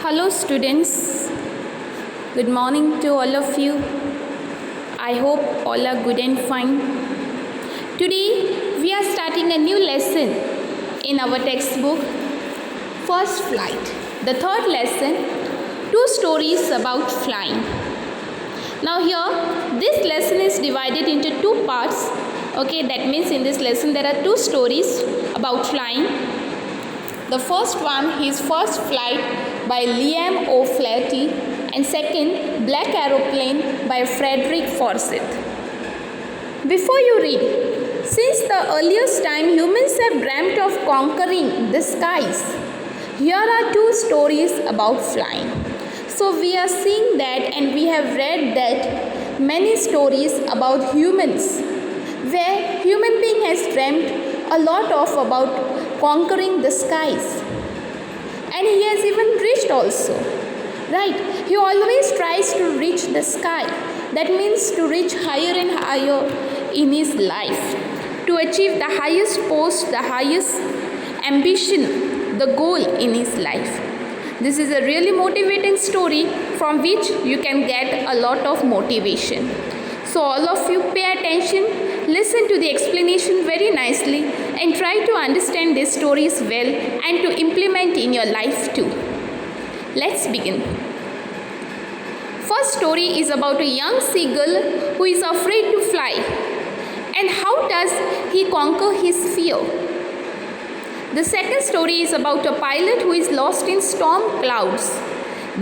Hello students, good morning to all of you. I hope all are good and fine. Today we are starting a new lesson in our textbook, First Flight. The third lesson, two stories about flying. Now here, this lesson is divided into two parts. Okay, that means in this lesson there are two stories about flying. The first one is First Flight by Liam O'Flaherty and second Black Aeroplane by Frederick Forsyth. Before you read, since the earliest time humans have dreamt of conquering the skies, here are two stories about flying. So we are seeing that and we have read that many stories about humans where human being has dreamt a lot of about conquering the skies, and he has even reached also, right? He always tries to reach the sky. That means to reach higher and higher in his life, to achieve the highest post, the highest ambition, the goal in his life. This is a really motivating story from which you can get a lot of motivation. So all of you pay attention, listen to the explanation very nicely and try to understand these stories well and to implement in your life too. Let's begin. First story is about a young seagull who is afraid to fly. And how does he conquer his fear? The second story is about a pilot who is lost in storm clouds.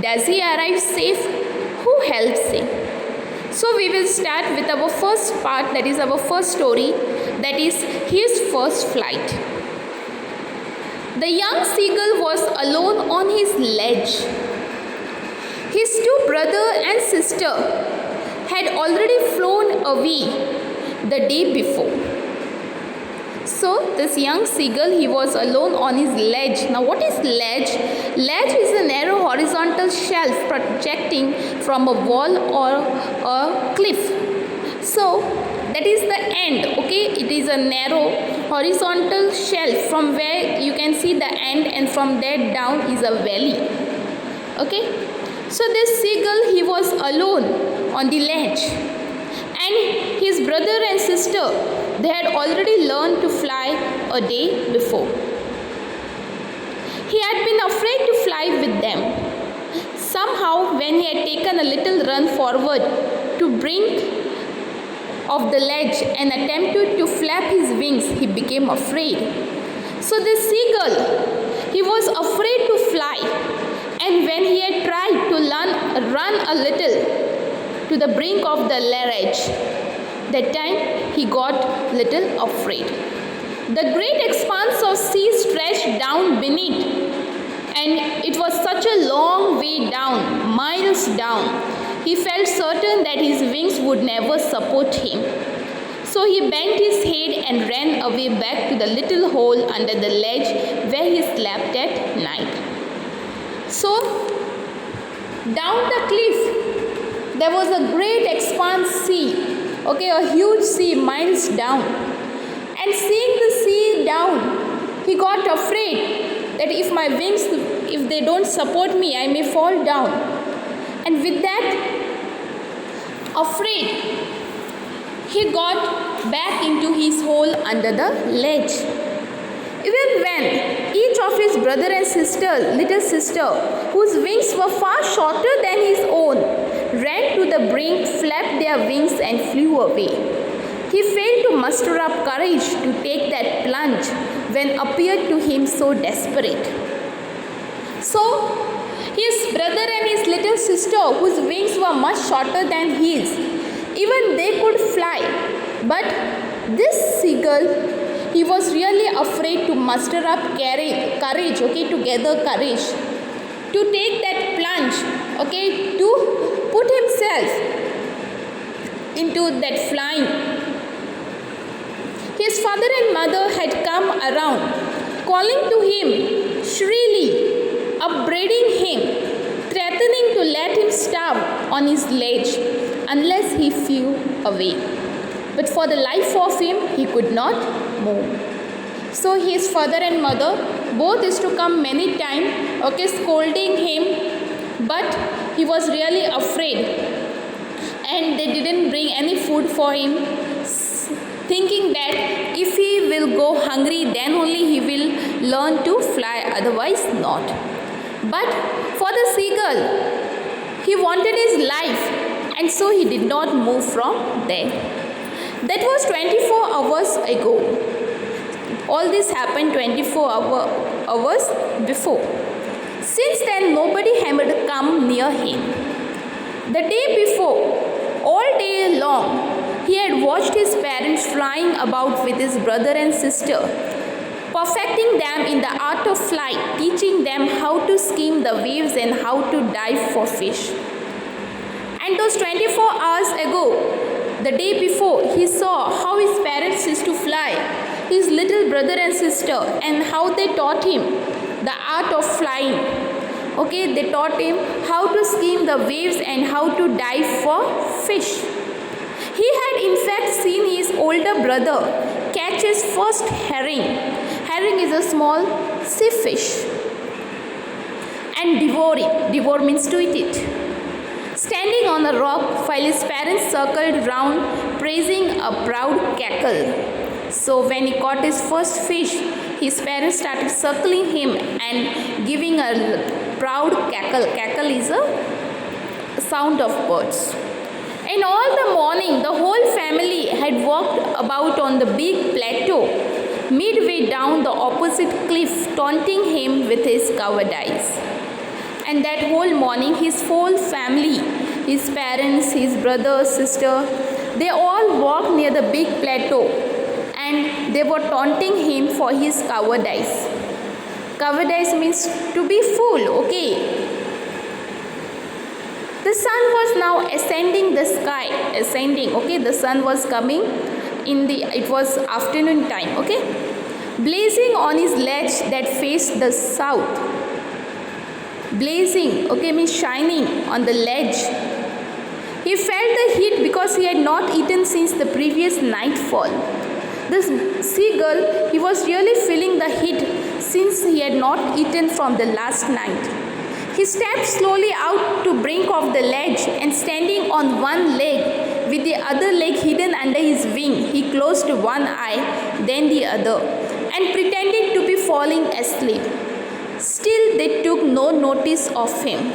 Does he arrive safe? Who helps him? So we will start with our first part, that is our first story, that is his first flight. The young seagull was alone on his ledge. His two brother and sister had already flown away the day before. So this young seagull, he was alone on his ledge. Now what is ledge? Ledge is a narrow horizontal shelf projecting from a wall or a cliff. So that is the end, okay? It is a narrow horizontal shelf from where you can see the end, and from there down is a valley, okay? So this seagull, he was alone on the ledge, and his brother and sister, they had already learned to fly a day before. He had been afraid to fly with them. Somehow, when he had taken a little run forward to brink of the ledge and attempted to flap his wings, he became afraid. So this seagull, he was afraid to fly, and when he had tried to run a little to the brink of the ledge, that time he got little afraid. The great expanse of sea stretched down beneath, and it was such a long way down, miles down. He felt certain that his wings would never support him. So he bent his head and ran away back to the little hole under the ledge where he slept at night. So down the cliff there was a great expanse sea. Okay, a huge sea miles down, and seeing the sea down, he got afraid that if my wings, if they don't support me, I may fall down. And with that, afraid, he got back into his hole under the ledge. Even when each of his brother and sister, little sister, whose wings were far shorter than his own, ran to the brink, flapped their wings and flew away, he failed to muster up courage to take that plunge when appeared to him so desperate. So his brother and his little sister, whose wings were much shorter than his, even they could fly. But this seagull, he was really afraid to muster up courage, okay, to gather courage, to take that plunge, okay, to put himself into that flying. His father and mother had come around, calling to him shrilly, upbraiding him, threatening to let him starve on his ledge unless he flew away. But for the life of him, he could not move. So his father and mother both used to come many times, okay, scolding him but he was really afraid, and they didn't bring any food for him, thinking that if he will go hungry, then only he will learn to fly, otherwise not. But for the seagull, he wanted his life, and so he did not move from there. That was 24 hours ago. All this happened 24 hours before. Since then, nobody had come near him. The day before, all day long, he had watched his parents flying about with his brother and sister, perfecting them in the art of flight, teaching them how to skim the waves and how to dive for fish. And those 24 hours ago, the day before, he saw how his parents used to fly, his little brother and sister, and how they taught him the art of flying. Okay, they taught him how to skim the waves and how to dive for fish. He had in fact seen his older brother catch his first herring. Herring is a small sea fish, and devour it. Devour means to eat it. Standing on a rock while his parents circled round, praising a proud cackle. So when he caught his first fish, his parents started circling him and giving a proud cackle. Cackle is a sound of birds. And all the morning, the whole family had walked about on the big plateau, midway down the opposite cliff, taunting him with his cowardice. And that whole morning, his whole family, his parents, his brother, sister, they all walked near the big plateau, and they were taunting him for his cowardice. Cowardice means to be fool, okay? The sun was now ascending the sky, okay? The sun was coming it was afternoon time, okay? Blazing on his ledge that faced the south. Blazing, okay, means shining on the ledge. He felt the heat because he had not eaten since the previous nightfall. The seagull, he was really feeling the heat since he had not eaten from the last night. He stepped slowly out to brink of the ledge, and standing on one leg with the other leg hidden under his wing, he closed one eye, then the other, and pretended to be falling asleep. Still, they took no notice of him.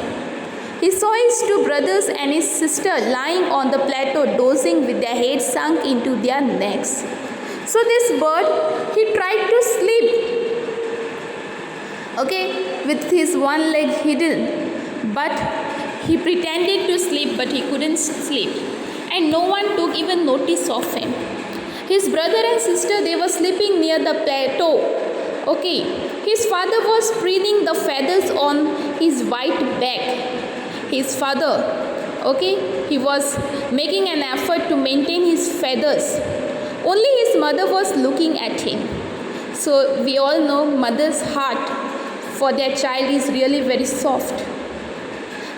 He saw his two brothers and his sister lying on the plateau, dozing with their heads sunk into their necks. So this bird, he tried to sleep, okay, with his one leg hidden, but he pretended to sleep, but he couldn't sleep, and no one took even notice of him. His brother and sister, they were sleeping near the plateau, okay. His father was preening the feathers on his white back. His father, okay, he was making an effort to maintain his feathers. Only his mother was looking at him. So we all know mother's heart for their child is really very soft.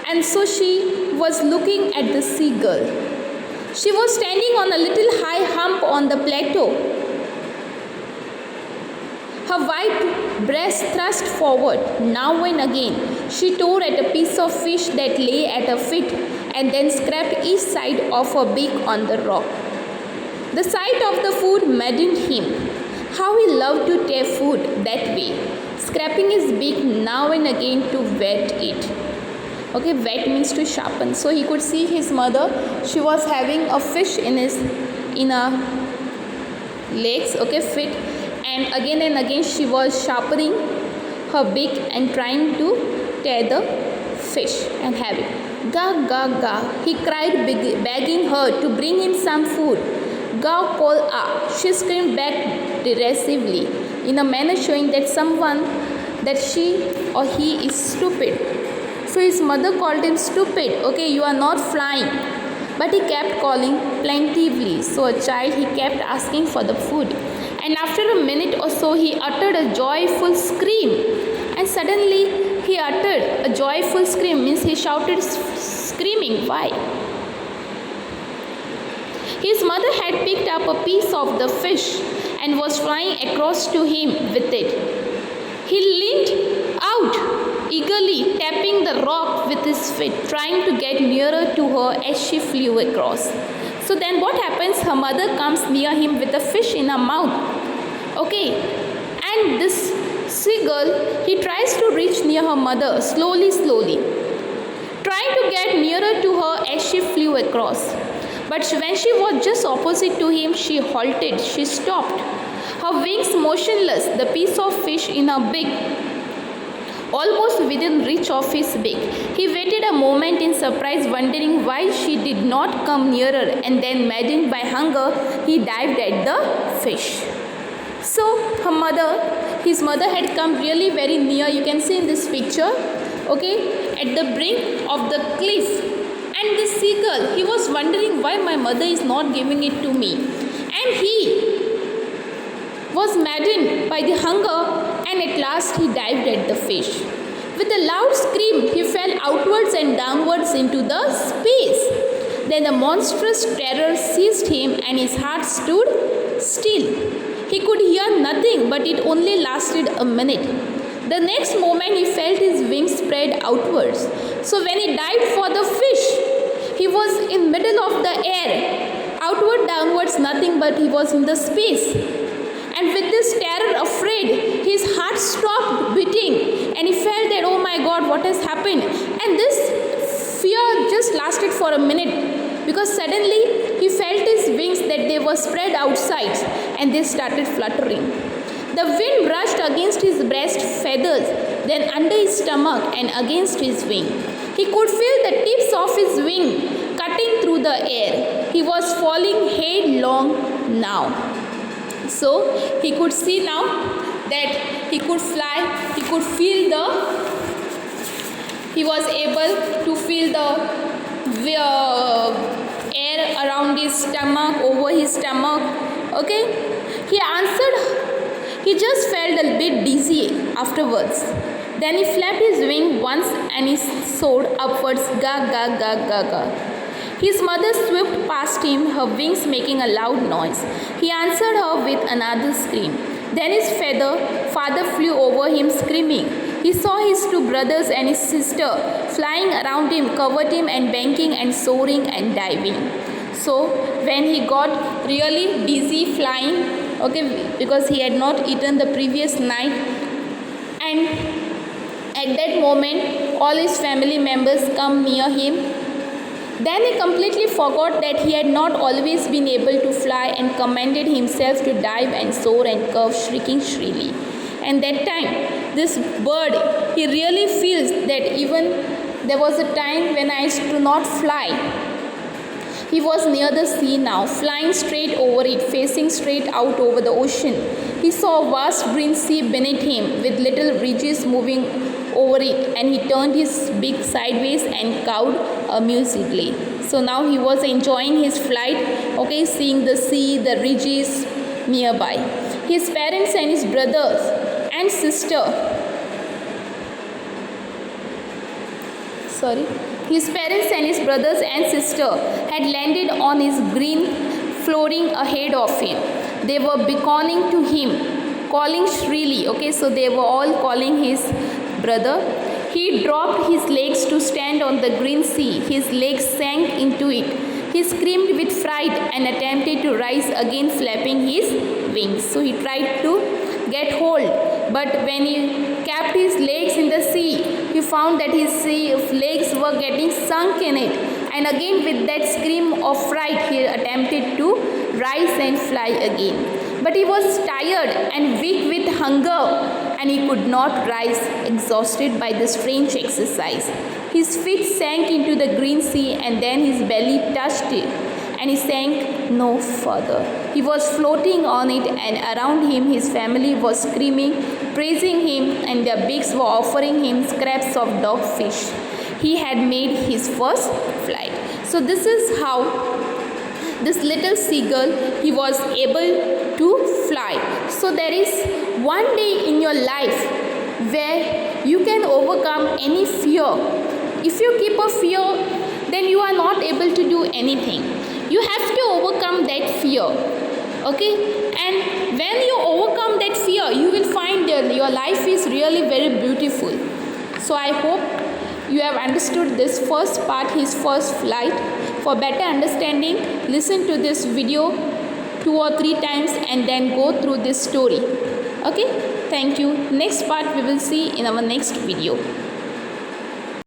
And so she was looking at the seagull. She was standing on a little high hump on the plateau. Her white breast thrust forward. Now and again, she tore at a piece of fish that lay at her feet and then scraped each side of her beak on the rock. The sight of the food maddened him. How he loved to tear food that way, scraping his beak now and again to whet it. Okay, whet means to sharpen. So he could see his mother, she was having a fish in her legs, okay, feet, and again she was sharpening her beak and trying to tear the fish and have it. Ga, ga, ga, he cried, begging her to bring him some food. Ga, kol, a, she screamed back derisively in a manner showing that she or he is stupid. So his mother called him stupid. Okay, you are not flying. But he kept calling plaintively. So a child, he kept asking for the food. And after a minute or so, he uttered a joyful scream. And suddenly he uttered a joyful scream, means he shouted screaming. Why? His mother had picked up a piece of the fish and was flying across to him with it. He leaned out eagerly tapping the rock with his feet, trying to get nearer to her as she flew across. So then what happens? Her mother comes near him with a fish in her mouth. Okay, and this seagull, he tries to reach near her mother slowly, trying to get nearer to her as she flew across. But when she was just opposite to him, she halted, she stopped, her wings motionless, the piece of fish in her beak almost within reach of his beak. He waited a moment in surprise, wondering why she did not come nearer, and then, maddened by hunger, he dived at the fish. So his mother had come really very near. You can see in this picture, okay, at the brink of the cliff. And the seagull, he was wondering why my mother is not giving it to me. And he was maddened by the hunger, and at last he dived at the fish. With a loud scream, he fell outwards and downwards into the space. Then a monstrous terror seized him, and his heart stood still. He could hear nothing, but it only lasted a minute. The next moment he felt his wings spread outwards. So when he dived for the fish, he was in middle of the air. Outward, downwards, nothing, but he was in the space. And with this terror, afraid, his heart stopped beating, and he felt that, oh my God, what has happened? And this fear just lasted for a minute, because suddenly he felt his wings that they were spread outside, and they started fluttering. The wind brushed against his breast feathers, then under his stomach and against his wing. He could feel the tips of his wing cutting through the air. He was falling headlong now. So he could see now that he could fly, he could feel he was able to feel the air around his stomach, over his stomach. Okay, he just felt a bit dizzy afterwards. Then he flapped his wing once and he soared upwards, ga ga ga ga ga. His mother swept past him, her wings making a loud noise. He answered her with another scream. Then his father flew over him screaming. He saw his two brothers and his sister flying around him, covered him and banking and soaring and diving. So when he got really dizzy flying, okay, because he had not eaten the previous night, and at that moment all his family members come near him. Then he completely forgot that he had not always been able to fly, and commanded himself to dive and soar and curve, shrieking shrilly. And that time, this bird, he really feels that even there was a time when I used to not fly. He was near the sea now, flying straight over it, facing straight out over the ocean. He saw a vast green sea beneath him, with little ridges moving over it, and he turned his beak sideways and cawed amusedly. So now he was enjoying his flight, okay, seeing the sea, the ridges nearby. His parents and his brothers and sister, had landed on his green flooring ahead of him. They were beckoning to him, calling shrilly. Okay, so they were all calling his brother. He dropped his legs to stand on the green sea. His legs sank into it. He screamed with fright and attempted to rise again, flapping his wings. So he tried to get hold, but when he kept his legs in the sea, he found that his legs were getting sunk in it. And again, with that scream of fright, he attempted to rise and fly again. But he was tired and weak with hunger, and he could not rise, exhausted by the strange exercise. His feet sank into the green sea, and then his belly touched it, and he sank no further. He was floating on it, and around him his family was screaming, praising him, and their beaks were offering him scraps of dogfish. He had made his first flight. So this is how this little seagull, he was able to fly. So there is one day in your life where you can overcome any fear. If you keep a fear, then you are not able to do anything. You have to overcome that fear. Okay? And when you overcome that fear, you will find that your life is really very beautiful. So I hope you have understood this first part, his first flight. For better understanding, listen to this video 2 or 3 times and then go through this story. Okay, thank you. Next part we will see in our next video.